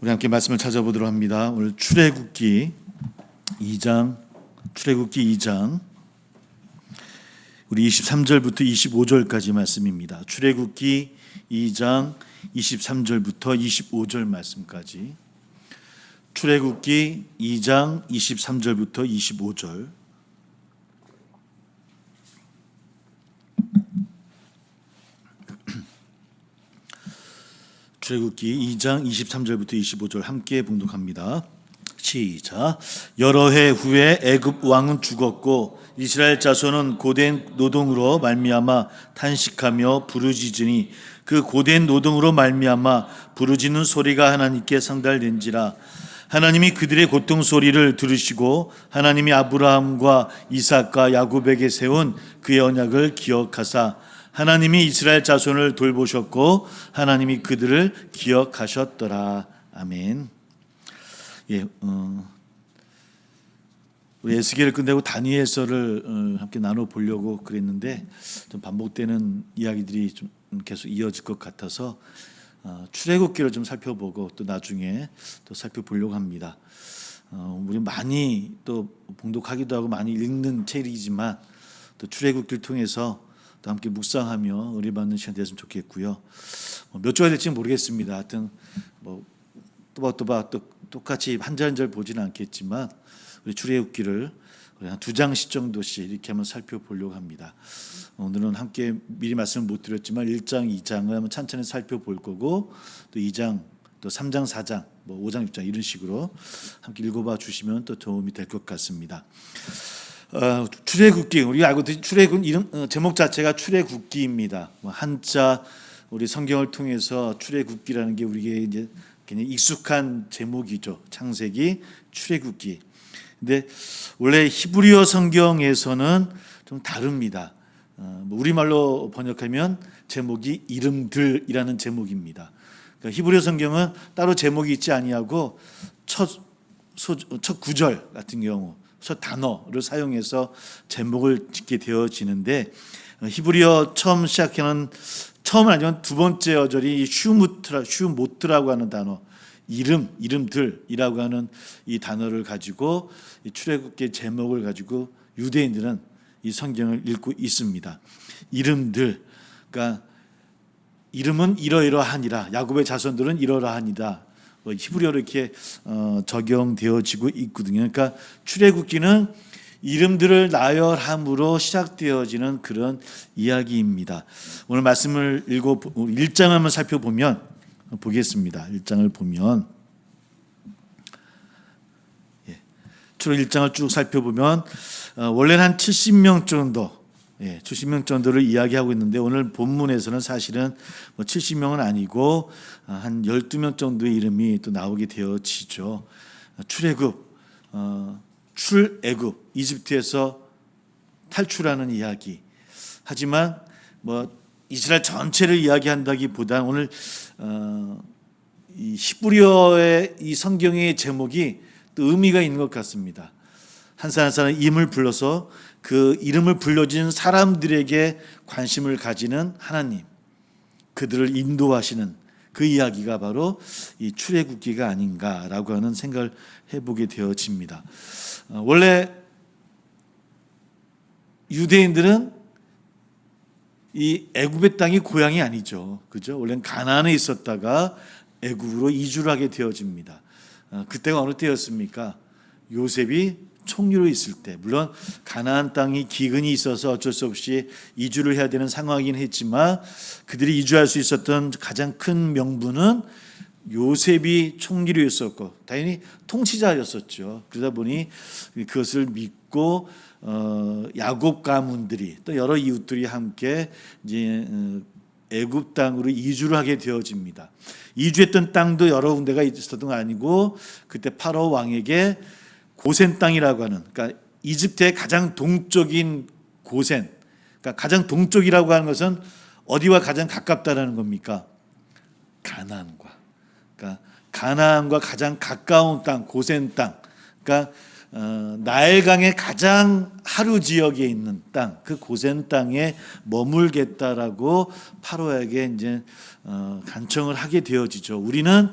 우리 함께 말씀을 찾아보도록 합니다. 오늘 출애굽기 2장 우리 23절부터 25절까지 말씀입니다. 출애굽기 2장 23절부터 25절 말씀까지. 출애굽기 2장 23절부터 25절. 출애굽기 2장 23절부터 25절 함께 봉독합니다. 시작. 여러 해 후에 애굽 왕은 죽었고 이스라엘 자손은 고된 노동으로 말미암아 탄식하며 부르짖으니 그 고된 노동으로 말미암아 부르짖는 소리가 하나님께 상달된지라. 하나님이 그들의 고통 소리를 들으시고 하나님이 아브라함과 이삭과 야곱에게 세운 그의 언약을 기억하사 하나님이 이스라엘 자손을 돌보셨고 하나님이 그들을 기억하셨더라. 아멘. 우리 에스겔을 끝내고 다니엘서를 함께 나눠 보려고 그랬는데 좀 반복되는 이야기들이 좀 계속 이어질 것 같아서 출애굽기를 좀 살펴보고 또 나중에 또 살펴보려고 합니다. 우리 많이 또 봉독하기도 하고 많이 읽는 책이지만 또 출애굽기를 통해서 또 함께 묵상하며 은혜받는 시간 됐으면 좋겠고요. 몇 주가 될지는 모르겠습니다. 하여튼 똑같이 한 절 한 절 보지는 않겠지만 우리 출애굽기를 한 2장씩 정도씩 이렇게 한번 살펴보려고 합니다. 오늘은 함께 미리 말씀을 못 드렸지만 1장, 2장을 한번 천천히 살펴볼 거고 또 2장, 또 3장, 4장, 5장, 6장 이런 식으로 함께 읽어봐 주시면 또 도움이 될 것 같습니다. 출애굽기, 우리가 알고 있듯이 출애굽 이름 제목 자체가 출애굽기입니다. 한자 우리 성경을 통해서 출애굽기라는 게 우리에게 이제 그냥 익숙한 제목이죠. 창세기, 출애굽기. 근데 원래 히브리어 성경에서는 좀 다릅니다. 우리말로 번역하면 제목이 이름들이라는 제목입니다. 그러니까 히브리어 성경은 따로 제목이 있지 아니하고 첫 구절 같은 경우 첫 단어를 사용해서 제목을 짓게 되어지는데 히브리어 처음 시작하는 처음은 아니면 두 번째 어절이 슈모트라고 하는 단어 이름들이라고 하는 이 단어를 가지고 이 출애굽기의 제목을 가지고 유대인들은 이 성경을 읽고 있습니다. 이름들, 그러니까 이름은 이러이러하니라. 야곱의 자손들은 이러이러하니라. 히브리어로 이렇게 적용되어지고 있거든요. 그러니까 출애굽기는 이름들을 나열함으로 시작되어지는 그런 이야기입니다. 오늘 말씀을 읽고 1장을 한번 살펴보면 보겠습니다. 1장을 보면 출애굽기 1장을 쭉 살펴보면 원래는 한 70명 정도 70명 정도를 이야기하고 있는데 오늘 본문에서는 사실은 70명은 아니고 한 12명 정도의 이름이 또 나오게 되어지죠. 출애굽, 이집트에서 탈출하는 이야기. 하지만 이스라엘 전체를 이야기한다기보다 오늘 이 히브리어의 이 성경의 제목이 또 의미가 있는 것 같습니다. 한 사람 한 사람 이름을 불러서 그 이름을 불러준 사람들에게 관심을 가지는 하나님, 그들을 인도하시는 그 이야기가 바로 이 출애굽기가 아닌가라고 하는 생각을 해보게 되어집니다. 원래 유대인들은 이 애굽의 땅이 고향이 아니죠, 그죠? 원래는 가나안에 있었다가 애굽으로 이주를 하게 되어집니다. 그때가 어느 때였습니까? 요셉이 총리로 있을 때, 물론 가나안 땅이 기근이 있어서 어쩔 수 없이 이주를 해야 되는 상황이긴 했지만 그들이 이주할 수 있었던 가장 큰 명분은 요셉이 총리로 있었고 당연히 통치자였었죠. 그러다 보니 그것을 믿고 야곱 가문들이 또 여러 이웃들이 함께 이제 애굽 땅으로 이주를 하게 되어집니다. 이주했던 땅도 여러 군데가 있었던 거 아니고 그때 파라오 왕에게 고센 땅이라고 하는, 그러니까 이집트의 가장 동쪽인 고센, 그러니까 가장 동쪽이라고 하는 것은 어디와 가장 가깝다라는 겁니까? 가나안과. 그러니까 가나안과 가장 가까운 땅, 고센 땅. 그러니까 나일강의 가장 하류 지역에 있는 땅, 그 고센 땅에 머물겠다라고 파로에게 이제 간청을 하게 되어지죠. 우리는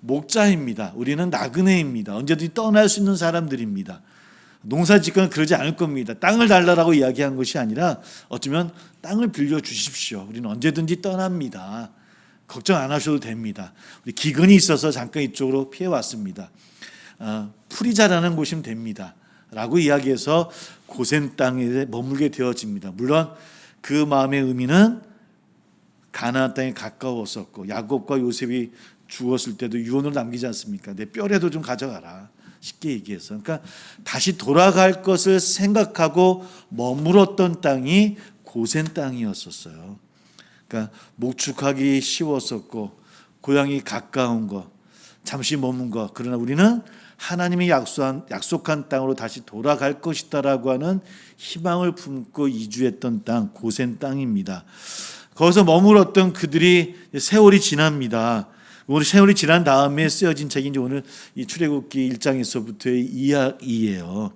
목자입니다. 우리는 나그네입니다. 언제든지 떠날 수 있는 사람들입니다. 농사 짓거나 그러지 않을 겁니다. 땅을 달라라고 이야기한 것이 아니라 어쩌면 땅을 빌려주십시오. 우리는 언제든지 떠납니다. 걱정 안 하셔도 됩니다. 우리 기근이 있어서 잠깐 이쪽으로 피해왔습니다. 풀이 자라는 곳이면 됩니다. 라고 이야기해서 고센 땅에 머물게 되어집니다. 물론 그 마음의 의미는 가나안 땅에 가까웠었고 야곱과 요셉이 죽었을 때도 유언을 남기지 않습니까? 내 뼈라도 좀 가져가라. 쉽게 얘기해서. 그러니까 다시 돌아갈 것을 생각하고 머물었던 땅이 고센 땅이었었어요. 그러니까 목축하기 쉬웠었고 고향이 가까운 것, 잠시 머문 것. 그러나 우리는 하나님이 약속한 땅으로 다시 돌아갈 것이다라고 하는 희망을 품고 이주했던 땅, 고센 땅입니다. 거기서 머물었던 그들이 세월이 지납니다. 오늘 세월이 지난 다음에 쓰여진 책이 이제 오늘 이 출애굽기 1장에서부터의 이야기예요.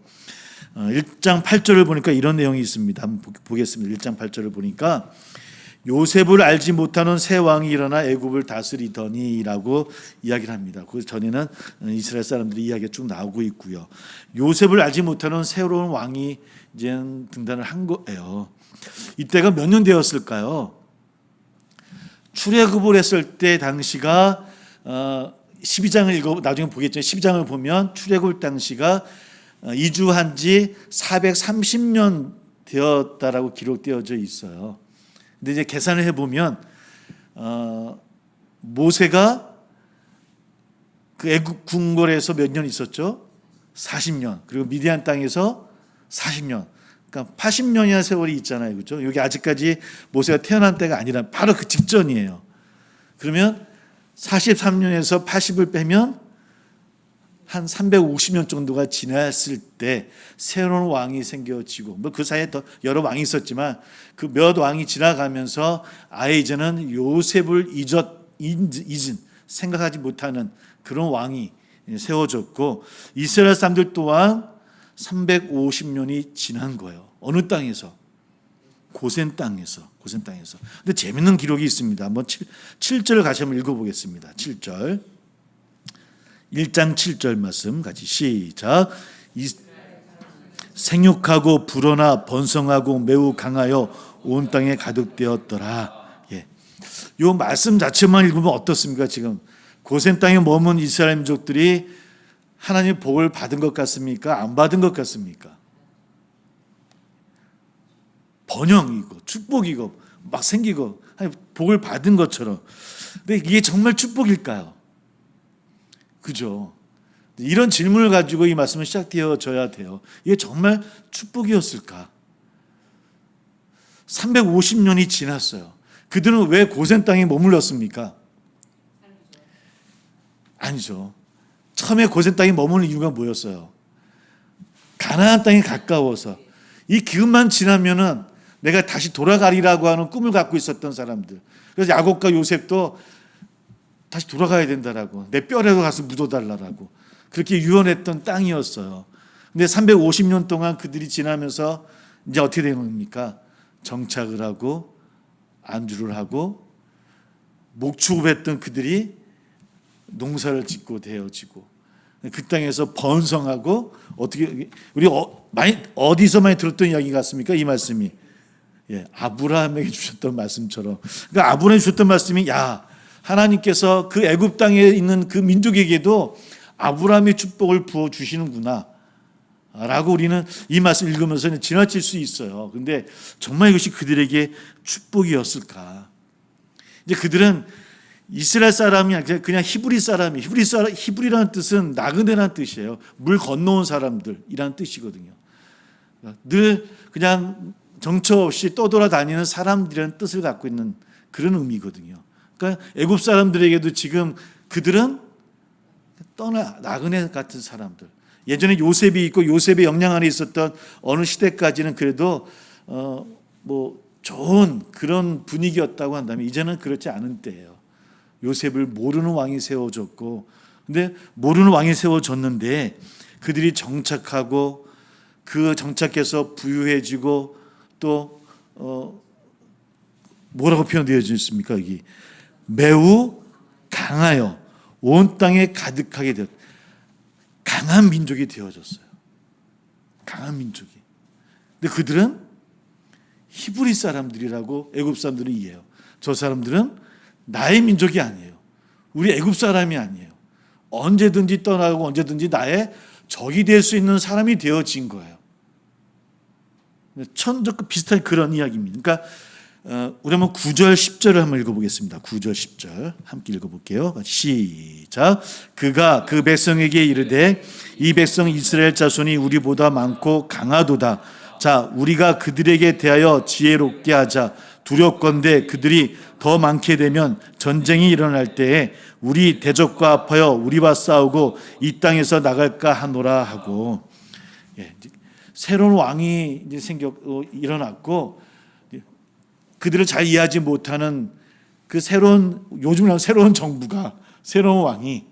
1장 8절을 보니까 이런 내용이 있습니다. 한번 보겠습니다. 1장 8절을 보니까 요셉을 알지 못하는 새 왕이 일어나 애굽을 다스리더니라고 이야기를 합니다. 그 전에는 이스라엘 사람들이 이야기가 쭉 나오고 있고요. 요셉을 알지 못하는 새로운 왕이 이제 등단을 한 거예요. 이때가 몇 년 되었을까요? 출애굽을 했을 때 당시가 12장을 읽어 나중에 보겠죠. 12장을 보면 출애굽 당시가 이주한 지 430년 되었다라고 기록되어져 있어요. 근데 이제 계산을 해보면 모세가 그 애굽 궁궐에서 몇 년 있었죠? 40년. 그리고 미디안 땅에서 40년. 그러니까 80년이나 세월이 있잖아요. 그렇죠? 여기 아직까지 모세가 태어난 때가 아니라 바로 그 직전이에요. 그러면 43년에서 80을 빼면 한 350년 정도가 지났을 때 새로운 왕이 생겨지고 뭐 그 사이에 더 여러 왕이 있었지만 그 몇 왕이 지나가면서 아예 이제는 요셉을 잊은 생각하지 못하는 그런 왕이 세워졌고 이스라엘 사람들 또한 350년이 지난 거예요. 어느 땅에서? 고센 땅에서. 근데 재밌는 기록이 있습니다. 한번 7절 같이 한번 읽어보겠습니다. 7절. 1장 7절 말씀 같이 시작. 생육하고 불어나 번성하고 매우 강하여 온 땅에 가득되었더라. 예. 이 말씀 자체만 읽으면 어떻습니까? 지금 고센 땅에 머문 이스라엘 민족들이 하나님의 복을 받은 것 같습니까? 안 받은 것 같습니까? 번영이고 축복이고 막 생기고 복을 받은 것처럼. 근데 이게 정말 축복일까요? 그죠? 이런 질문을 가지고 이 말씀은 시작되어져야 돼요. 이게 정말 축복이었을까? 350년이 지났어요. 그들은 왜 고센 땅에 머물렀습니까? 아니죠. 처음에 고센 땅에 머무는 이유가 뭐였어요? 가나안 땅에 가까워서 이 기근만 지나면은 내가 다시 돌아가리라고 하는 꿈을 갖고 있었던 사람들. 그래서 야곱과 요셉도 다시 돌아가야 된다라고 내 뼈라도 가서 묻어달라고 그렇게 유언했던 땅이었어요. 근데 350년 동안 그들이 지나면서 이제 어떻게 된 겁니까? 정착을 하고 안주를 하고 목축업했던 그들이 농사를 짓고 되어지고 그 땅에서 번성하고 어떻게 우리 어디서 많이 들었던 이야기 같습니까? 이 말씀이 아브라함에게 주셨던 말씀처럼 그러니까 아브라함에 주셨던 말씀이 하나님께서 그 애굽 땅에 있는 그 민족에게도 아브라함의 축복을 부어 주시는구나 라고 우리는 이 말씀 읽으면서 지나칠 수 있어요. 그런데 정말 이것이 그들에게 축복이었을까? 이제 그들은 이스라엘 사람이 아니라 그냥 히브리 사람이 히브리라는 뜻은 나그네라는 뜻이에요. 물 건너온 사람들이라는 뜻이거든요. 늘 그냥 정처 없이 떠돌아다니는 사람들이라는 뜻을 갖고 있는 그런 의미거든요. 그러니까 애굽 사람들에게도 지금 그들은 나그네 같은 사람들. 예전에 요셉이 있고 요셉의 영향 안에 있었던 어느 시대까지는 그래도 좋은 그런 분위기였다고 한다면 이제는 그렇지 않은 때예요. 요셉을 모르는 왕이 세워졌고, 근데 모르는 왕이 세워졌는데 그들이 정착하고 그 정착해서 부유해지고 또 뭐라고 표현되어 있습니까? 여기 매우 강하여 온 땅에 가득하게 되었. 강한 민족이 되어졌어요. 강한 민족이. 근데 그들은 히브리 사람들이라고 애굽 사람들은 이해해요. 저 사람들은 나의 민족이 아니에요. 우리 애굽 사람이 아니에요. 언제든지 떠나고 언제든지 나의 적이 될 수 있는 사람이 되어진 거예요. 천적 비슷한 그런 이야기입니다. 그러니까 우리 한번 9절 10절을 한번 읽어보겠습니다. 9절 10절 함께 읽어볼게요. 시작. 그가 그 백성에게 이르되 이 백성 이스라엘 자손이 우리보다 많고 강하도다. 자, 우리가 그들에게 대하여 지혜롭게 하자. 두렵건대 그들이 더 많게 되면 전쟁이 일어날 때에 우리 대적과 합하여 우리와 싸우고 이 땅에서 나갈까 하노라 하고. 새로운 왕이 이제 일어났고 그들을 잘 이해하지 못하는 그 요즘 새로운 정부가, 새로운 왕이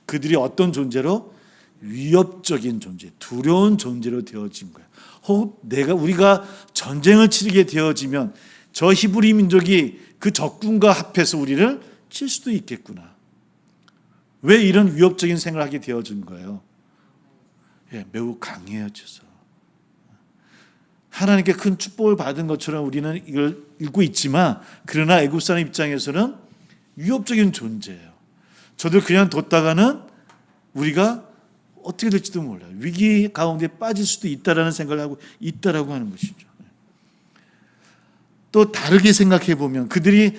그들이 어떤 존재로? 위협적인 존재, 두려운 존재로 되어진 거예요. 혹 우리가 전쟁을 치르게 되어지면 저 히브리 민족이 그 적군과 합해서 우리를 칠 수도 있겠구나. 왜 이런 위협적인 생각을 하게 되어진 거예요? 매우 강해져서. 하나님께 큰 축복을 받은 것처럼 우리는 이걸 읽고 있지만 그러나 애굽 사람 입장에서는 위협적인 존재예요. 저들 그냥 뒀다가는 우리가 어떻게 될지도 몰라요. 위기 가운데 빠질 수도 있다라는 생각을 하고 있다라고 하는 것이죠. 또 다르게 생각해 보면 그들이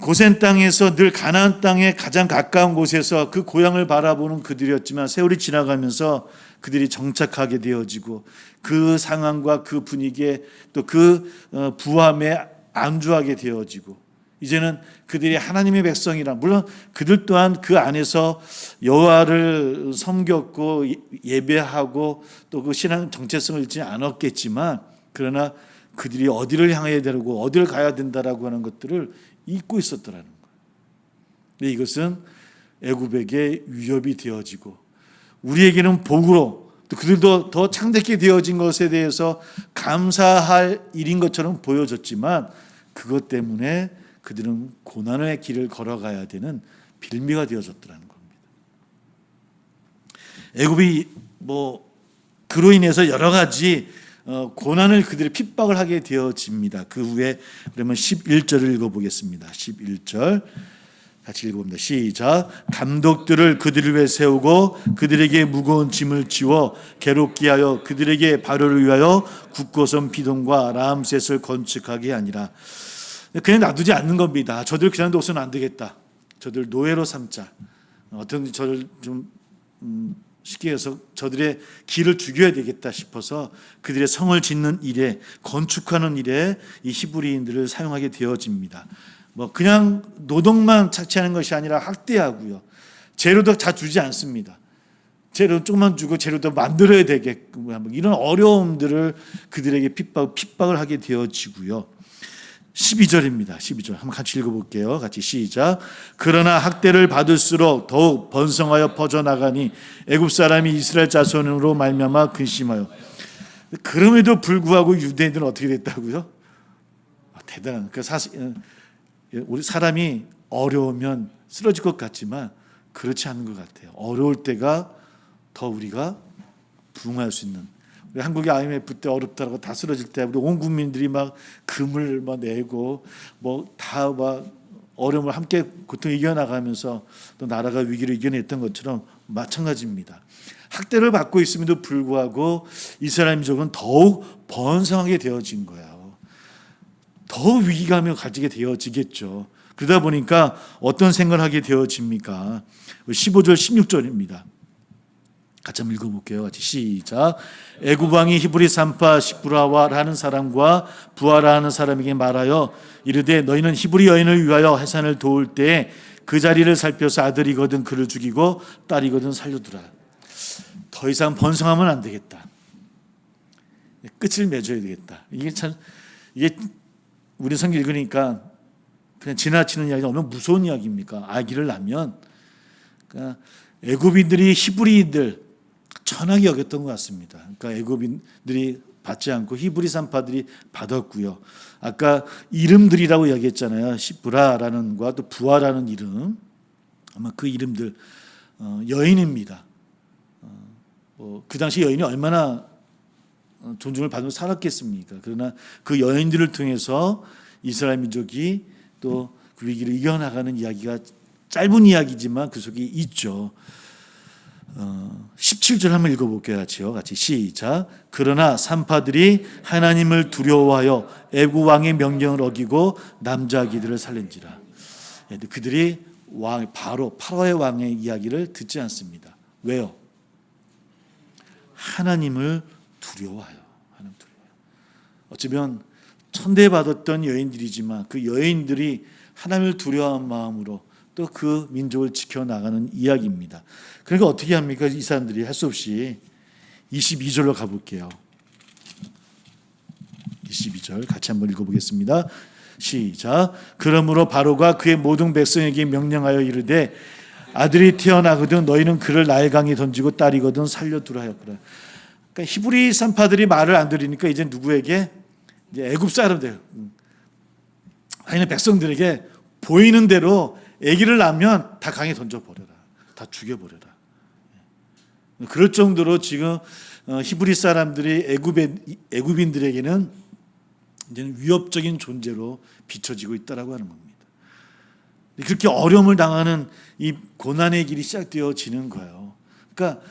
고센 땅에서 늘 가나안 땅에 가장 가까운 곳에서 그 고향을 바라보는 그들이었지만 세월이 지나가면서 그들이 정착하게 되어지고 그 상황과 그 분위기에 또 그 부함에 안주하게 되어지고 이제는 그들이 하나님의 백성이라 물론 그들 또한 그 안에서 여호와를 섬겼고 예배하고 또 그 신앙 정체성을 잃지 않았겠지만 그러나 그들이 어디를 향해야 되고 어디를 가야 된다라고 하는 것들을 잊고 있었더라는 거예요. 근데 이것은 애굽에게 위협이 되어지고 우리에게는 복으로 또 그들도 더 창대케 되어진 것에 대해서 감사할 일인 것처럼 보여졌지만 그것 때문에 그들은 고난의 길을 걸어가야 되는 빌미가 되어졌더라는 겁니다. 애굽이 그로 인해서 여러 가지 고난을 그들이 핍박을 하게 되어집니다. 그 후에 그러면 11절을 읽어보겠습니다. 11절 같이 읽어봅니다. 시작. 감독들을 그들을 위해 세우고 그들에게 무거운 짐을 지워 괴롭게 하여 그들에게 발효를 위하여 굳고선 비동과 라암셋을 건축하게 하니라. 그냥 놔두지 않는 겁니다. 저들 그냥 둬서는 안 되겠다. 저들 노예로 삼자. 어떤 저를 좀 쉽게 해서 저들의 길을 죽여야 되겠다 싶어서 그들의 성을 짓는 일에 건축하는 일에 이 히브리인들을 사용하게 되어집니다. 그냥 노동만 착취하는 것이 아니라 학대하고요. 재료도 다 주지 않습니다. 재료 조금만 주고 재료도 만들어야 되게끔 이런 어려움들을 그들에게 핍박을 하게 되어지고요. 12절입니다. 12절 한번 같이 읽어볼게요. 같이 시작. 그러나 학대를 받을수록 더욱 번성하여 퍼져나가니 애굽 사람이 이스라엘 자손으로 말미암아 근심하여. 그럼에도 불구하고 유대인들은 어떻게 됐다고요? 대단한. 우리 사람이 어려우면 쓰러질 것 같지만 그렇지 않은 것 같아요. 어려울 때가 더 우리가 부응할 수 있는. 우리 한국의 IMF 때 어렵다고 다 쓰러질 때 우리 온 국민들이 막 금을 내고 다 어려움을 함께 고통 이겨나가면서 또 나라가 위기를 이겨냈던 것처럼 마찬가지입니다. 학대를 받고 있음에도 불구하고 이스라엘 민족은 더욱 번성하게 되어진 거예요. 더욱 위기감을 가지게 되어지겠죠. 그러다 보니까 어떤 생각을 하게 되어집니까? 15절 16절입니다. 같이 한번 읽어볼게요. 같이 시작. 애굽 왕이 히브리 산파 시브라와 하는 사람과 부하라 하는 사람에게 말하여 이르되 너희는 히브리 여인을 위하여 해산을 도울 때에 그 자리를 살펴서 아들이거든 그를 죽이고 딸이거든 살려두라. 더 이상 번성하면 안 되겠다. 끝을 맺어야 되겠다. 이게 우리 성경 읽으니까 그냥 지나치는 이야기가 얼마나 무서운 이야기입니까? 아기를 낳으면 그러니까 애굽인들이 히브리인들 천하게 여겼던 것 같습니다. 그러니까 애굽인들이 받지 않고 히브리 산파들이 받았고요. 아까 이름들이라고 이야기했잖아요. 시브라라는 것과 또 부하라는 이름. 아마 그 이름들 여인입니다. 그 당시 여인이 얼마나 존중을 받으며 살았겠습니까? 그러나 그 여인들을 통해서 이스라엘 민족이 또 그 위기를 이겨나가는 이야기가 짧은 이야기지만 그 속에 있죠. 17절 한번 읽어볼게요. 같이 시작. 그러나 산파들이 하나님을 두려워하여 애굽 왕의 명령을 어기고 남자 아기들을 살린지라. 그들이 바로 파라오의 왕의 이야기를 듣지 않습니다. 왜요? 하나님을 두려워해요. 하나님 두려워해요. 어쩌면 천대받았던 여인들이지만 그 여인들이 하나님을 두려워한 마음으로 또 그 민족을 지켜나가는 이야기입니다. 그러니까 어떻게 합니까? 이 사람들이 할 수 없이 22절로 가볼게요. 22절 같이 한번 읽어보겠습니다. 시작. 그러므로 바로가 그의 모든 백성에게 명령하여 이르되 아들이 태어나거든 너희는 그를 나일강에 던지고 딸이거든 살려두라 하였더라. 그러니까 히브리 산파들이 말을 안 들으니까 이제 누구에게? 이제 애굽 사람들, 아니면 백성들에게 보이는 대로 아기를 낳으면 다 강에 던져버려라, 다 죽여버려라. 그럴 정도로 지금 히브리 사람들이 애굽인들에게는 이제는 위협적인 존재로 비춰지고 있다라고 하는 겁니다. 그렇게 어려움을 당하는 이 고난의 길이 시작되어지는 거예요. 그러니까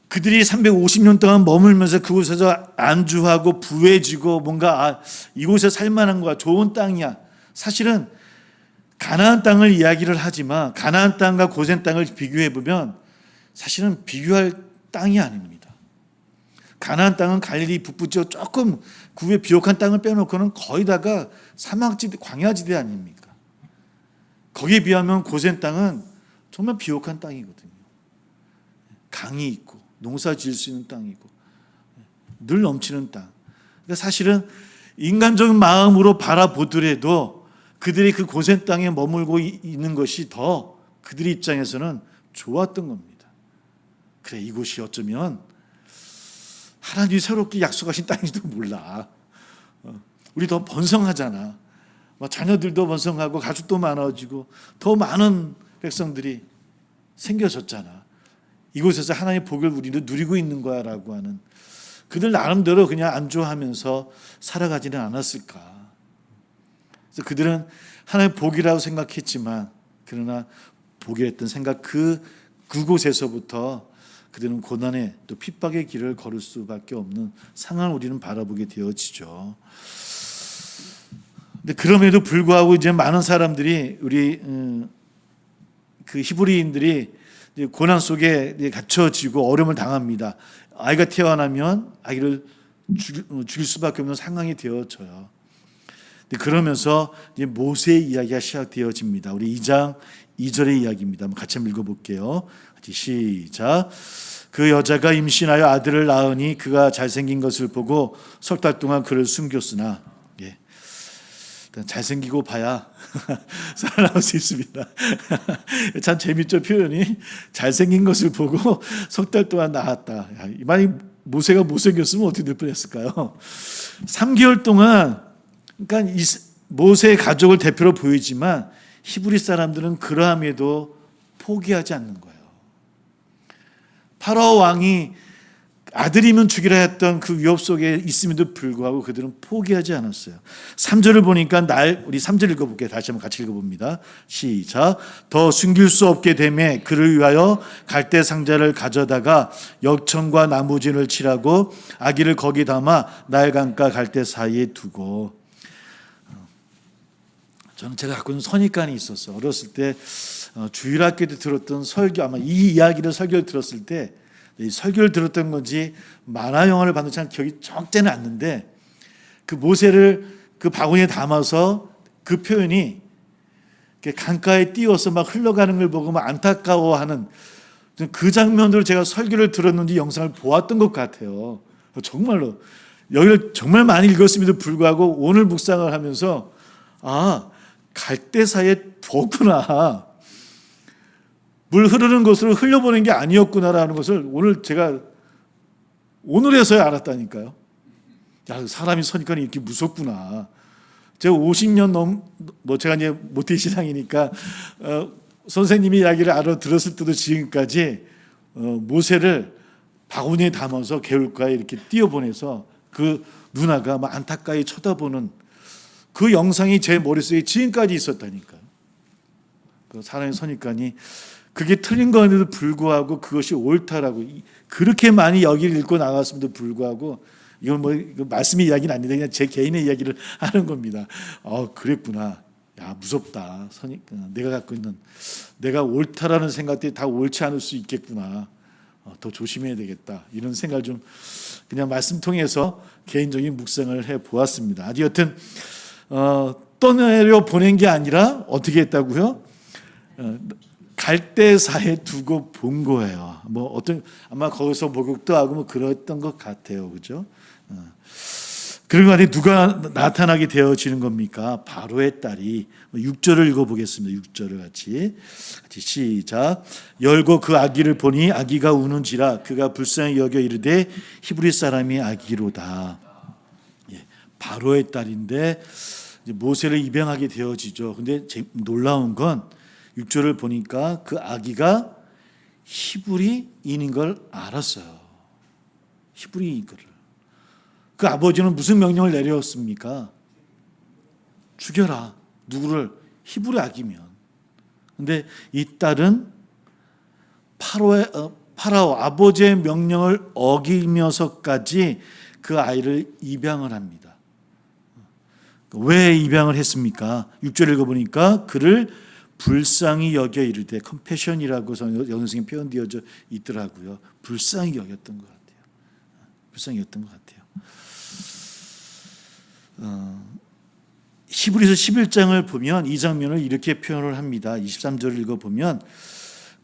그들이 350년 동안 머물면서 그곳에서 안주하고 부해지고 뭔가 이곳에 살만한 거야, 좋은 땅이야. 사실은 가나안 땅을 이야기를 하지만 가나안 땅과 고센 땅을 비교해 보면 사실은 비교할 땅이 아닙니다. 가나안 땅은 갈릴리 북부 지역 조금 그 위에 비옥한 땅을 빼놓고는 거의 다가 사막지대, 광야지대 아닙니까? 거기에 비하면 고센 땅은 정말 비옥한 땅이거든요. 강이 있고 농사 지을 수 있는 땅이고 늘 넘치는 땅. 그러니까 사실은 인간적인 마음으로 바라보더라도 그들이 그 고센 땅에 머물고 있는 것이 더 그들의 입장에서는 좋았던 겁니다. 그래, 이곳이 어쩌면 하나님이 새롭게 약속하신 땅인지도 몰라. 우리 더 번성하잖아. 자녀들도 번성하고 가족도 많아지고 더 많은 백성들이 생겨졌잖아. 이곳에서 하나님의 복을 우리도 누리고 있는 거야 라고 하는, 그들 나름대로 그냥 안주하면서 살아가지는 않았을까. 그래서 그들은 하나님의 복이라고 생각했지만, 그러나 복이랬던 생각 그곳에서부터 그들은 고난의 또 핍박의 길을 걸을 수밖에 없는 상황을 우리는 바라보게 되어지죠. 근데 그럼에도 불구하고 이제 많은 사람들이 우리 그 히브리인들이 고난 속에 갇혀지고 어려움을 당합니다. 아이가 태어나면 아이를 죽일 수밖에 없는 상황이 되어져요. 그러면서 이제 모세의 이야기가 시작되어집니다. 우리 2장 2절의 이야기입니다. 한번 같이 한번 읽어볼게요. 같이 시작. 그 여자가 임신하여 아들을 낳으니 그가 잘생긴 것을 보고 석 달 동안 그를 숨겼으나, 잘생기고 봐야 살아남을 수 있습니다. 참 재밌죠, 표현이. 잘생긴 것을 보고 석 달 동안 낳았다. 만약 모세가 못생겼으면 어떻게 될 뻔했을까요? 3개월 동안, 그러니까 모세의 가족을 대표로 보이지만 히브리 사람들은 그러함에도 포기하지 않는 거예요. 파라오 왕이 아들이면 죽이라 했던 그 위협 속에 있음에도 불구하고 그들은 포기하지 않았어요. 3절을 보니까 우리 3절 읽어볼게요. 다시 한번 같이 읽어봅니다. 시작. 더 숨길 수 없게 되매 그를 위하여 갈대 상자를 가져다가 역청과 나무진을 칠하고 아기를 거기 담아 나일강과 갈대 사이에 두고. 저는 제가 갖고 있는 선입관이 있었어요. 어렸을 때 주일학교 때 들었던 설교, 아마 이 이야기를 설교를 들었을 때, 이 설교를 들었던 건지 만화 영화를 봤는지 참 기억이 적지는 않는데, 그 모세를 그 바구니에 담아서 그 표현이 강가에 띄워서 막 흘러가는 걸 보고 막 안타까워하는 그 장면으로 제가 설교를 들었는지 영상을 보았던 것 같아요. 정말로 여기를 정말 많이 읽었음에도 불구하고 오늘 묵상을 하면서 갈대 사이에 두었구나, 물 흐르는 곳으로 흘려보낸 게 아니었구나라는 것을 오늘에서야 알았다니까요. 사람이 선입관이 이렇게 무섭구나. 제가 50년 제가 이제 모태신앙이니까 선생님이 이야기를 알아들었을 때도 지금까지 모세를 바구니에 담아서 개울가에 이렇게 띄어보내서 그 누나가 막 안타까이 쳐다보는 그 영상이 제 머릿속에 지금까지 있었다니까요. 그 사람의 선입관이 그게 틀린 건데도 불구하고 그것이 옳다라고 그렇게 많이 여기를 읽고 나갔음에도 불구하고 이건 뭐 말씀의 이야기는 아닌데 그냥 제 개인의 이야기를 하는 겁니다. 그랬구나. 야, 무섭다. 내가 갖고 있는 내가 옳다라는 생각들이 다 옳지 않을 수 있겠구나. 더 조심해야 되겠다. 이런 생각을 좀 그냥 말씀 통해서 개인적인 묵상을 해 보았습니다. 아주 여튼 떠내려 보낸 게 아니라 어떻게 했다고요? 갈대사에 두고 본 거예요. 뭐 아마 거기서 목욕도 하고 뭐 그랬던 것 같아요, 그죠? 그런 거 아니 누가 나타나게 되어지는 겁니까? 바로의 딸이 6절을 읽어보겠습니다. 6절을 같이 시작. 열고 그 아기를 보니 아기가 우는지라 그가 불쌍히 여겨 이르되 히브리 사람이 아기로다. 바로의 딸인데 모세를 입양하게 되어지죠. 근데 놀라운 건 6절을 보니까 그 아기가 히브리인인 걸 알았어요. 히브리인 거를. 그 아버지는 무슨 명령을 내렸습니까? 죽여라. 누구를? 히브리 아기면. 근데 이 딸은 파라오 아버지의 명령을 어기면서까지 그 아이를 입양을 합니다. 왜 입양을 했습니까? 6절 읽어보니까 그를 불쌍히 여겨 이르되 컴패션이라고 영어성에 표현되어져 있더라고요. 불쌍히 여겼던 것 같아요. 불쌍히 여겼던 것 같아요. 히브리서 11장을 보면 이 장면을 이렇게 표현을 합니다. 23절을 읽어보면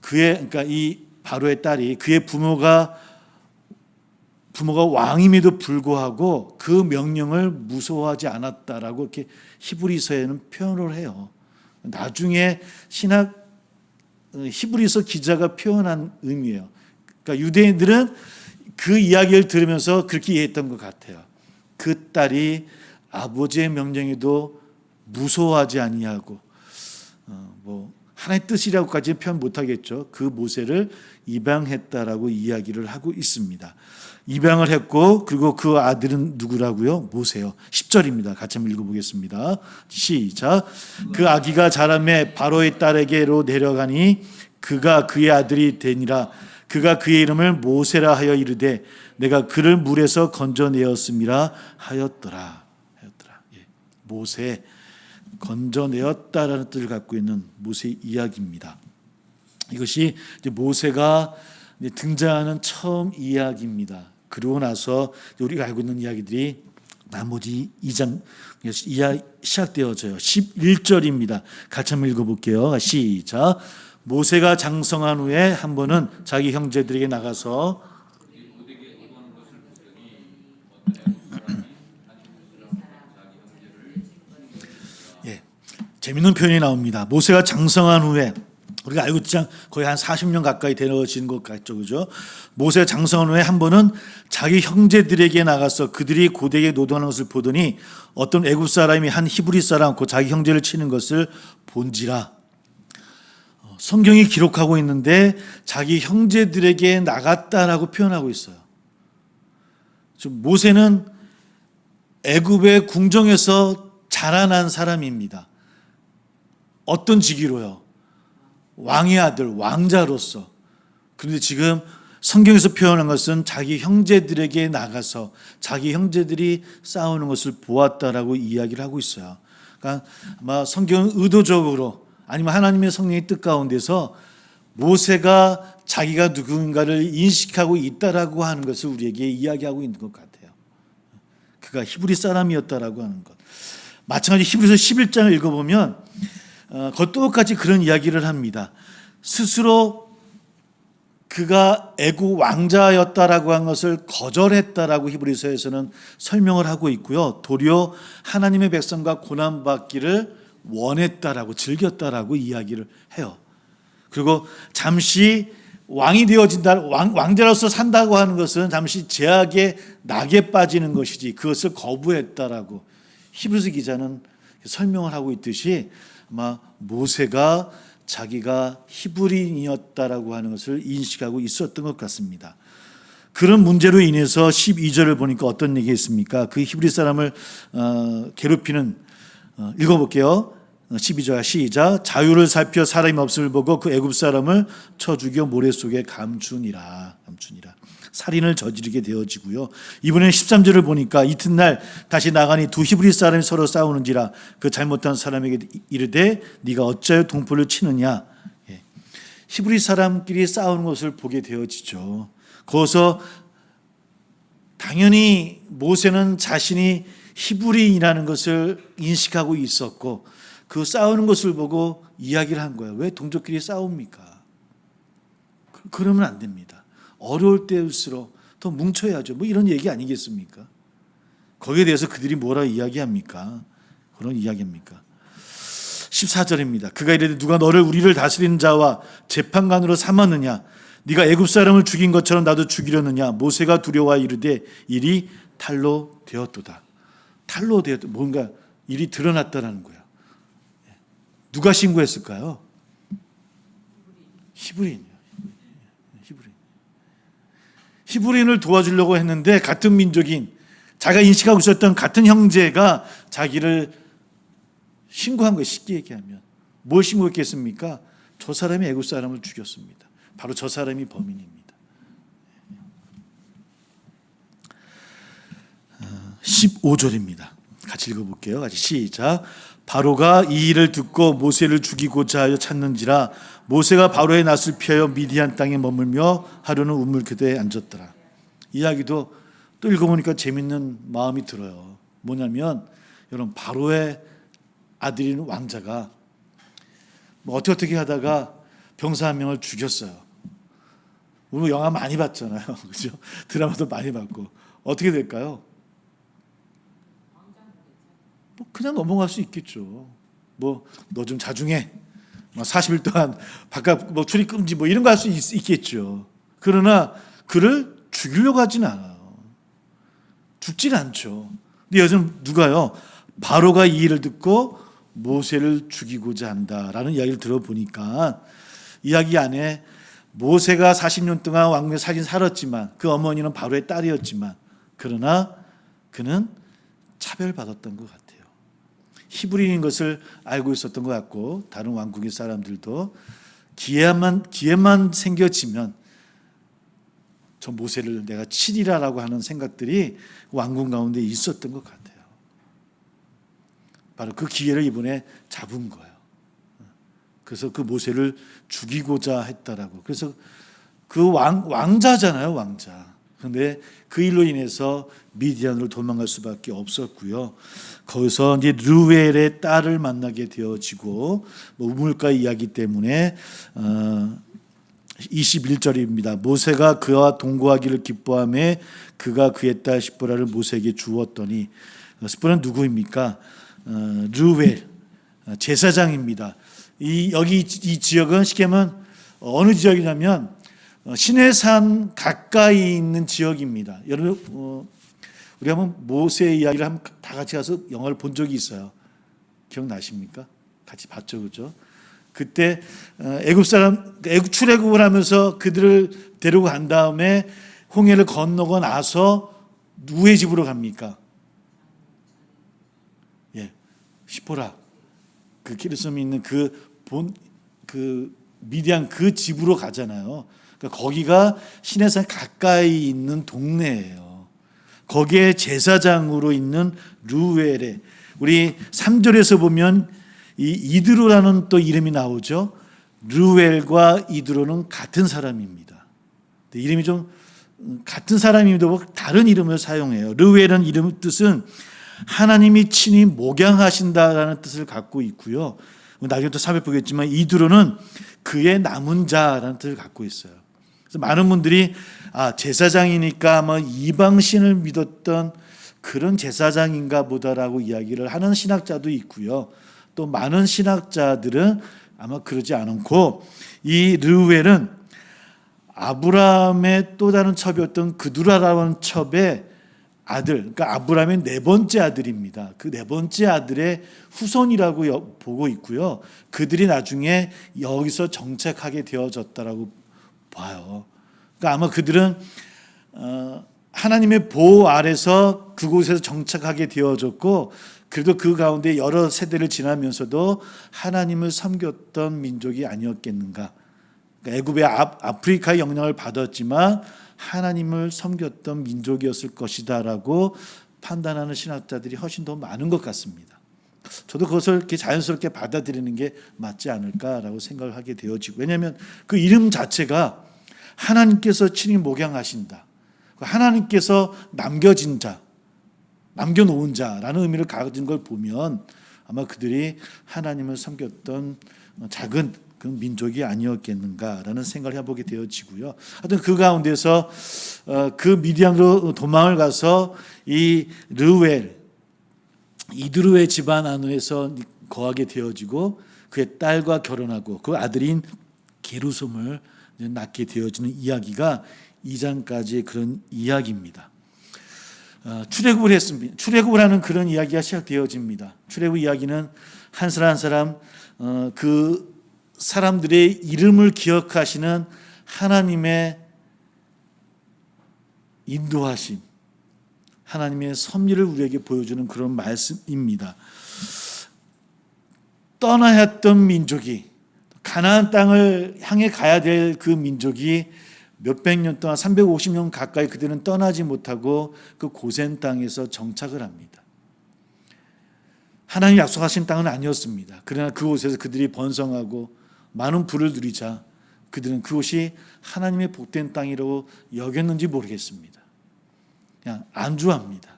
그러니까 이 바로의 딸이 그의 부모가 왕임에도 불구하고 그 명령을 무서워하지 않았다라고 이렇게 히브리서에는 표현을 해요. 나중에 히브리서 기자가 표현한 의미예요. 그러니까 유대인들은 그 이야기를 들으면서 그렇게 이해했던 것 같아요. 그 딸이 아버지의 명령에도 무서워하지 아니하고 뭐 하나의 뜻이라고까지 표현 못하겠죠. 그 모세를 입양했다라고 이야기를 하고 있습니다. 입양을 했고 그리고 그 아들은 누구라고요? 모세요. 10절입니다. 같이 한번 읽어보겠습니다. 시작. 그 아기가 자라매 바로의 딸에게로 내려가니 그가 그의 아들이 되니라. 그가 그의 이름을 모세라 하여 이르되 내가 그를 물에서 건져내었음이라 하였더라. 모세, 건져내었다라는 뜻을 갖고 있는 모세 이야기입니다. 이것이 이제 모세가 이제 등장하는 처음 이야기입니다. 그러고 나서 우리가 알고 있는 이야기들이 나머지 2장 시작되어져요. 11절입니다. 같이 한번 읽어볼게요. 시작. 모세가 장성한 후에 한 번은 자기 형제들에게 나가서 재밌는 표현이 나옵니다. 모세가 장성한 후에 우리가 알고 있지 거의 한 40년 가까이 되어진 것 같죠, 그죠? 모세가 장성한 후에 한 번은 자기 형제들에게 나가서 그들이 고되게 노동하는 것을 보더니 어떤 애굽 사람이 한 히브리 사람 그 자기 형제를 치는 것을 본지라. 성경이 기록하고 있는데 자기 형제들에게 나갔다라고 표현하고 있어요. 모세는 애굽의 궁정에서 자라난 사람입니다. 어떤 직위로요? 왕의 아들, 왕자로서. 그런데 지금 성경에서 표현한 것은 자기 형제들에게 나가서 자기 형제들이 싸우는 것을 보았다라고 이야기를 하고 있어요. 그러니까 아마 성경은 의도적으로 아니면 하나님의 성령의 뜻 가운데서 모세가 자기가 누군가를 인식하고 있다라고 하는 것을 우리에게 이야기하고 있는 것 같아요. 그가 히브리 사람이었다라고 하는 것. 마찬가지 히브리서 11장을 읽어보면 그것 똑같이 그런 이야기를 합니다. 스스로 그가 애굽 왕자였다라고 한 것을 거절했다라고 히브리서에서는 설명을 하고 있고요. 도리어 하나님의 백성과 고난받기를 원했다라고 즐겼다라고 이야기를 해요. 그리고 잠시 왕이 되어진다, 왕자로서 산다고 하는 것은 잠시 제약의 낙에 빠지는 것이지 그것을 거부했다라고 히브리서 기자는 설명을 하고 있듯이 아마 모세가 자기가 히브리인이었다라고 하는 것을 인식하고 있었던 것 같습니다. 그런 문제로 인해서 12절을 보니까 어떤 얘기가 있습니까? 그 히브리 사람을 괴롭히는, 읽어볼게요. 12절 시작. 자유를 살펴 사람이 없음을 보고 그 애굽 사람을 쳐 죽여 모래 속에 감추니라. 살인을 저지르게 되어지고요. 이번에 13절을 보니까 이튿날 다시 나가니 두 히브리 사람이 서로 싸우는지라 그 잘못한 사람에게 이르되 네가 어찌하여 동포를 치느냐. 히브리 사람끼리 싸우는 것을 보게 되어지죠. 거기서 당연히 모세는 자신이 히브리인이라는 것을 인식하고 있었고 그 싸우는 것을 보고 이야기를 한 거예요. 왜 동족끼리 싸웁니까? 그러면 안 됩니다. 어려울 때일수록 더 뭉쳐야죠. 뭐 이런 얘기 아니겠습니까? 거기에 대해서 그들이 뭐라 이야기합니까? 그런 이야기입니까? 14절입니다. 그가 이르되 누가 너를 우리를 다스리는 자와 재판관으로 삼았느냐? 네가 애굽 사람을 죽인 것처럼 나도 죽이려느냐? 모세가 두려워 이르되 일이 탈로 되었도다. 탈로 되었다. 뭔가 일이 드러났다라는 거예요. 누가 신고했을까요? 히브리인이요. 히브리인을 도와주려고 했는데 같은 민족인 자기가 인식하고 있었던 같은 형제가 자기를 신고한 거예요. 쉽게 얘기하면 뭘 신고했겠습니까? 저 사람이 애굽 사람을 죽였습니다. 바로 저 사람이 범인입니다. 15절입니다. 같이 읽어볼게요. 같이 시작. 바로가 이 일을 듣고 모세를 죽이고자 하여 찾는지라 모세가 바로의 낯을 피하여 미디안 땅에 머물며 하루는 우물교대에 앉았더라. 이야기도 또 읽어보니까 재밌는 마음이 들어요. 뭐냐면 여러분 바로의 아들인 왕자가 뭐 어떻게 하다가 병사 한 명을 죽였어요. 우리 영화 많이 봤잖아요. 그죠? 드라마도 많이 봤고 어떻게 될까요? 뭐 그냥 넘어갈 수 있겠죠. 뭐 너 좀 자중해. 40일 동안 바깥 뭐 출입 금지 뭐 이런 거 할 수 있겠죠. 그러나 그를 죽이려고 하지는 않아요. 죽지는 않죠. 근데 요즘 누가요? 바로가 이 일을 듣고 모세를 죽이고자 한다라는 이야기를 들어보니까 이야기 안에 모세가 40년 동안 왕궁에 살았지만 그 어머니는 바로의 딸이었지만 그러나 그는 차별받았던 것 같아요. 히브리인인 것을 알고 있었던 것 같고 다른 왕국의 사람들도 기회만 생겨지면 저 모세를 내가 치리라라고 하는 생각들이 왕궁 가운데 있었던 것 같아요. 바로 그 기회를 이번에 잡은 거예요. 그래서 그 모세를 죽이고자 했다라고. 그래서 그 왕자잖아요, 왕자. 그런데 그 일로 인해서 미디안으로 도망갈 수밖에 없었고요. 거기서 이제 르웰의 딸을 만나게 되어지고 뭐 우물가 이야기 때문에 21절입니다. 모세가 그와 동거하기를 기뻐하며 그가 그의 딸 시보라를 모세에게 주었더니 시보라는 누구입니까? 르웰 제사장입니다. 여기 이 지역은 쉽게 하면 어느 지역이냐면 시내산 가까이 있는 지역입니다. 여러분 우리 한번 모세의 이야기를 한번 다 같이 가서 영화를 본 적이 있어요. 기억나십니까? 같이 봤죠, 그죠? 그때 애굽 출애굽을 하면서 그들을 데리고 간 다음에 홍해를 건너고 나서 누구의 집으로 갑니까? 예, 시보라. 그 기르섬이 있는 그 미디안 그 집으로 가잖아요. 그러니까 거기가 시내산 가까이 있는 동네예요. 거기에 제사장으로 있는 르웰에 우리 3절에서 보면 이 이드로라는 또 이름이 나오죠. 르웰과 이드로는 같은 사람입니다. 이름이 좀 같은 사람임에도 다른 이름을 사용해요. 르웰은 이름 뜻은 하나님이 친히 목양하신다라는 뜻을 갖고 있고요. 나중에 또 살펴보겠지만 이드로는 그의 남은 자라는 뜻을 갖고 있어요. 그래서 많은 분들이 제사장이니까 아마 이방신을 믿었던 그런 제사장인가 보다라고 이야기를 하는 신학자도 있고요. 또 많은 신학자들은 아마 그러지 않고 이 르웰은 아브라함의 또 다른 첩이었던 그두라라는 첩의 아들, 그러니까 아브라함의 네 번째 아들입니다. 그 네 번째 아들의 후손이라고 보고 있고요. 그들이 나중에 여기서 정착하게 되어졌다라고 봐요. 그러니까 아마 그들은 하나님의 보호 아래서 그곳에서 정착하게 되어졌고, 그래도 그 가운데 여러 세대를 지나면서도 하나님을 섬겼던 민족이 아니었겠는가. 그러니까 애굽의 아프리카의 영향을 받았지만 하나님을 섬겼던 민족이었을 것이다라고 판단하는 신학자들이 훨씬 더 많은 것 같습니다. 저도 그것을 이렇게 자연스럽게 받아들이는 게 맞지 않을까라고 생각을 하게 되어지고, 왜냐하면 그 이름 자체가 하나님께서 친히 목양하신다, 하나님께서 남겨진 자, 남겨놓은 자라는 의미를 가진 걸 보면 아마 그들이 하나님을 섬겼던 작은 그 민족이 아니었겠는가라는 생각을 해보게 되어지고요. 하여튼 그 가운데서 그 미디안으로 도망을 가서 이 르우엘, 이드루의 집안 안에서 거하게 되어지고 그의 딸과 결혼하고 그 아들인 게르솜을 낳게 되어지는 이야기가 2장까지의 그런 이야기입니다. 출애굽을 했습니다. 출애굽을 하는 그런 이야기가 시작되어집니다. 출애굽 이야기는 한 사람 한 사람 그 사람들의 이름을 기억하시는 하나님의 인도하심, 하나님의 섭리를 우리에게 보여주는 그런 말씀입니다. 떠나야 했던 민족이, 가나안 땅을 향해 가야 될 그 민족이 몇백 년 동안 350년 가까이 그들은 떠나지 못하고 그 고센 땅에서 정착을 합니다. 하나님 약속하신 땅은 아니었습니다. 그러나 그곳에서 그들이 번성하고 많은 부를 누리자 그들은 그곳이 하나님의 복된 땅이라고 여겼는지 모르겠습니다. 그냥 안주합니다.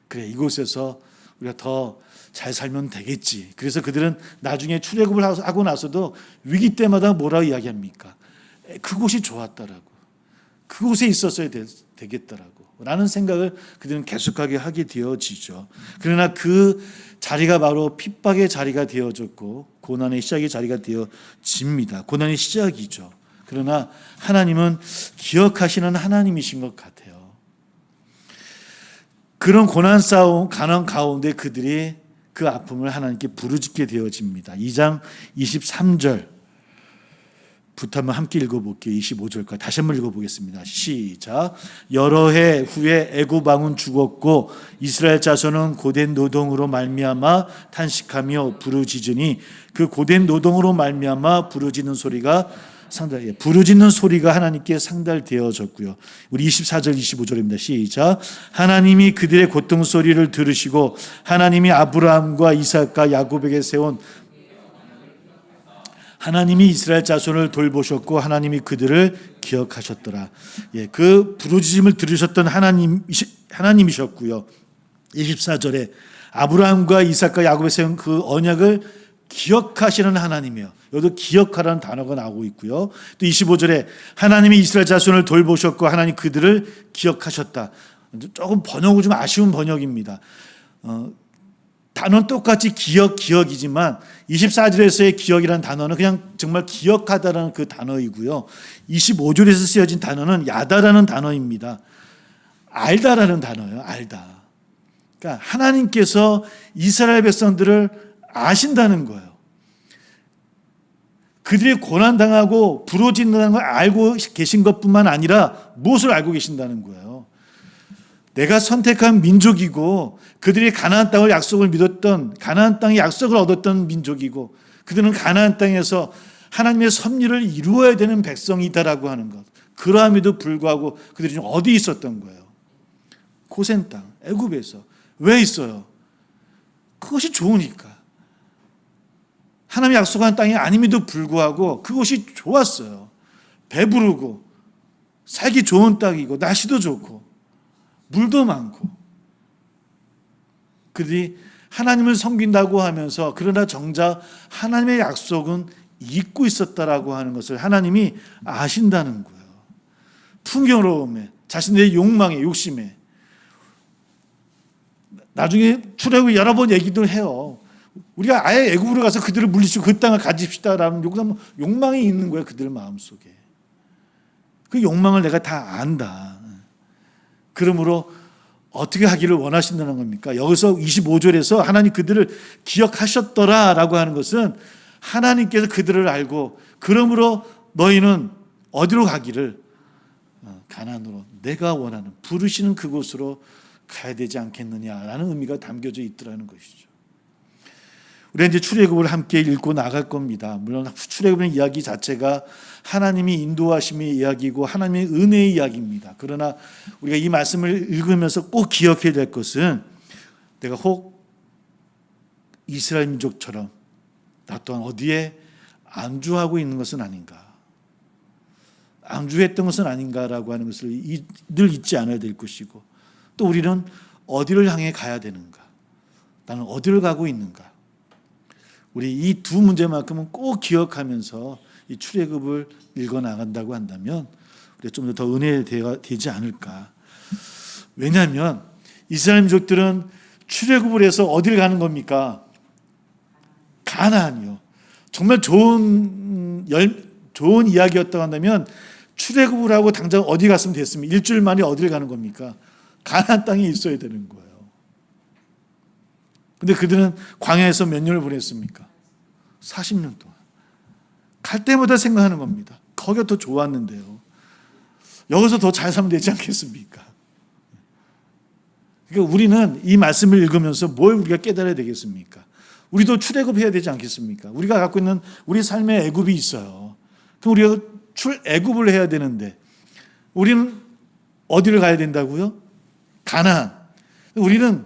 그래, 이곳에서 우리가 더 잘 살면 되겠지. 그래서 그들은 나중에 출애굽을 하고 나서도 위기 때마다 뭐라고 이야기합니까? 그곳이 좋았다라고, 그곳에 있었어야 되겠다라고 라는 생각을 그들은 계속하게 하게 되어지죠. 그러나 그 자리가 바로 핍박의 자리가 되어졌고 고난의 시작의 자리가 되어집니다. 고난의 시작이죠. 그러나 하나님은 기억하시는 하나님이신 것 같아요. 그런 고난 싸움, 가난 가운데 그들이 그 아픔을 하나님께 부르짖게 되어집니다. 2장 23절 부터 한번 함께 읽어볼게요. 25절까지 다시 한번 읽어보겠습니다. 시작. 여러 해 후에 애굽 왕은 죽었고 이스라엘 자손은 고된 노동으로 말미암아 탄식하며 부르짖으니 그 고된 노동으로 말미암아 부르짖는 소리가 하나님께 상달되어졌고요. 우리 24절 25절입니다. 시작. 하나님이 그들의 고통 소리를 들으시고 하나님이 아브라함과 이삭과 야곱에게 세운 하나님이 이스라엘 자손을 돌보셨고 하나님이 그들을 기억하셨더라. 그 부르짖음을 들으셨던 하나님이셨고요. 24절에 아브라함과 이삭과 야곱에 세운 그 언약을 기억하시는 하나님이요. 여기도 기억하라는 단어가 나오고 있고요. 또 25절에 하나님이 이스라엘 자손을 돌보셨고 하나님 그들을 기억하셨다. 조금 번역은 좀 아쉬운 번역입니다. 단어는 똑같이 기억이지만 24절에서의 기억이라는 단어는 그냥 정말 기억하다라는 그 단어이고요. 25절에서 쓰여진 단어는 야다라는 단어입니다. 알다라는 단어예요. 알다. 그러니까 하나님께서 이스라엘 백성들을 아신다는 거예요. 그들이 고난당하고 부러진다는 걸 알고 계신 것뿐만 아니라 무엇을 알고 계신다는 거예요. 내가 선택한 민족이고 그들이 가나안 땅을 약속을 믿었던, 가나안 땅의 약속을 얻었던 민족이고 그들은 가나안 땅에서 하나님의 섭리를 이루어야 되는 백성이다라고 하는 것. 그러함에도 불구하고 그들이 지금 어디 있었던 거예요? 고센 땅, 애굽에서. 왜 있어요? 그것이 좋으니까. 하나님이 약속한 땅이 아님에도 불구하고 그것이 좋았어요. 배부르고 살기 좋은 땅이고 날씨도 좋고 물도 많고. 그들이 하나님을 섬긴다고 하면서 그러나 정작 하나님의 약속은 잊고 있었다라고 하는 것을 하나님이 아신다는 거예요. 풍요로움에, 자신들의 욕망에, 욕심에. 나중에 출애굽 여러 번 얘기도 해요. 우리가 아예 애굽으로 가서 그들을 물리치고 그 땅을 가집시다라는 욕망이 있는 거예요. 그들 마음속에. 그 욕망을 내가 다 안다. 그러므로 어떻게 하기를 원하신다는 겁니까? 여기서 25절에서 하나님 그들을 기억하셨더라라고 하는 것은 하나님께서 그들을 알고 그러므로 너희는 어디로 가기를 가나안으로 내가 원하는 부르시는 그곳으로 가야 되지 않겠느냐라는 의미가 담겨져 있더라는 것이죠. 우리가 이제 출애굽을 함께 읽고 나갈 겁니다. 물론 출애굽의 이야기 자체가 하나님이 인도하심의 이야기고 하나님의 은혜의 이야기입니다. 그러나 우리가 이 말씀을 읽으면서 꼭 기억해야 될 것은 내가 혹 이스라엘 민족처럼 나 또한 어디에 안주하고 있는 것은 아닌가, 안주했던 것은 아닌가라고 하는 것을 늘 잊지 않아야 될 것이고, 또 우리는 어디를 향해 가야 되는가, 나는 어디를 가고 있는가, 우리 이 두 문제만큼은 꼭 기억하면서 이 출애굽을 읽어 나간다고 한다면 우리가 좀 더 은혜가 되지 않을까. 왜냐하면 이스라엘 민족들은 출애굽을 해서 어디를 가는 겁니까? 가나안이요. 정말 좋은 이야기였다고 한다면 출애굽을 하고 당장 어디 갔으면 됐습니까? 일주일 만에 어디를 가는 겁니까? 가나안 땅에 있어야 되는 거예요. 근데 그들은 광야에서 몇 년을 보냈습니까? 40년 동안. 갈 때마다 생각하는 겁니다. 거기가 더 좋았는데요. 여기서 더 잘 살면 되지 않겠습니까? 그러니까 우리는 이 말씀을 읽으면서 뭘 우리가 깨달아야 되겠습니까? 우리도 출애굽해야 되지 않겠습니까? 우리가 갖고 있는 우리 삶의 애굽이 있어요. 그럼 우리가 출애굽을 해야 되는데 우리는 어디를 가야 된다고요? 가나안. 우리는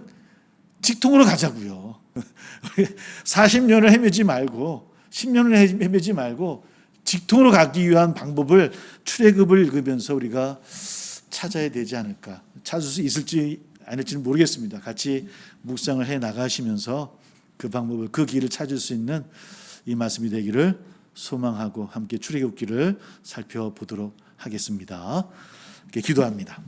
직통으로 가자고요. 40년을 헤매지 말고 10년을 헤매지 말고 직통으로 가기 위한 방법을 출애굽을 읽으면서 우리가 찾아야 되지 않을까. 찾을 수 있을지 아닐지는 모르겠습니다. 같이 묵상을 해 나가시면서 그 방법을, 그 길을 찾을 수 있는 이 말씀이 되기를 소망하고 함께 출애굽기를 살펴보도록 하겠습니다. 기도합니다.